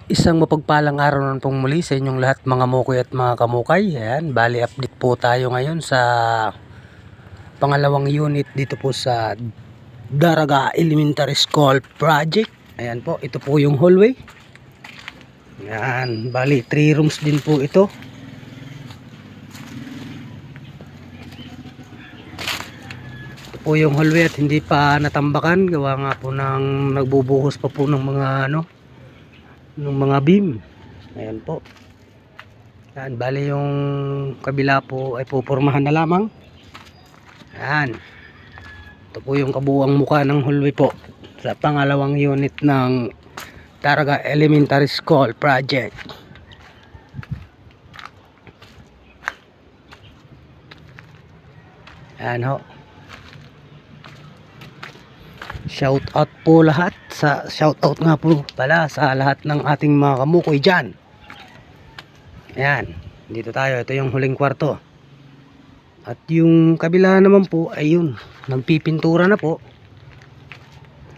Isang mapagpalang araw naman pong muli sa inyong lahat mga mukoy at mga kamukay. Ayan, bali update po tayo ngayon sa pangalawang unit dito po sa Daraga Elementary School Project. Ayan po, ito po yung hallway. Ayan, bali 3 rooms din po ito. Ito po yung hallway at hindi pa natambakan. Gawa nga po ng nagbubuhos pa po ng mga ng mga beam. Ayan po. Ayan, bali yung kabila po ay pupurmahan na lamang. Ayan. Ito po yung kabuuang mukha ng hallway po sa pangalawang unit ng Daraga Elementary School Project. Ayan ho. Shout out po lahat shout out nga po pala sa lahat ng ating mga kamukoy dyan. Ayan, dito tayo, ito yung huling kwarto. At yung kabila naman po ay yun, nagpipintura na po.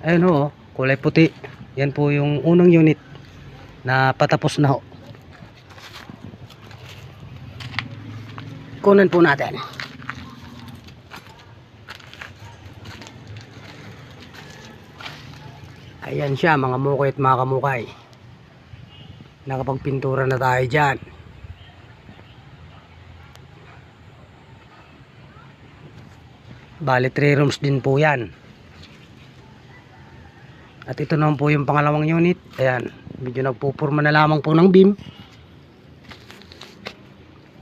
Ayun ho, kulay puti. Yan po yung unang unit na patapos na ho. Kunan po natin. Ayan siya mga mukoy at mga kamukay. Nakapagpintura na tayo dyan. Bali 3 rooms din po yan. At ito naman po yung pangalawang unit. Ayan, medyo nagpupurma na lamang po ng beam.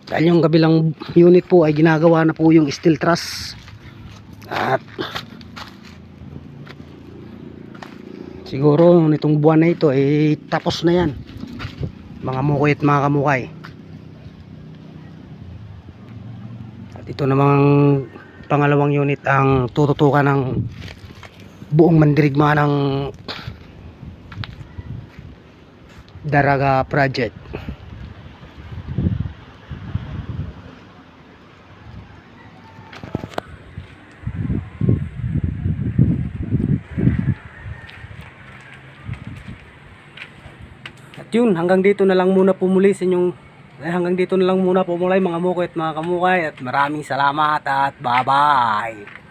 Dahil yung kabilang unit po ay ginagawa na po yung steel truss. At siguro nitong buwan na ito ay tapos na yan mga mukoy at mga kamukay. At ito namang pangalawang unit ang tututukan ng buong mandirigma ng Daraga Project. At yun, hanggang dito na lang muna po muli sa inyong hanggang dito na lang muna po muli mga mukoy at mga kamukay, at maraming salamat at bye bye.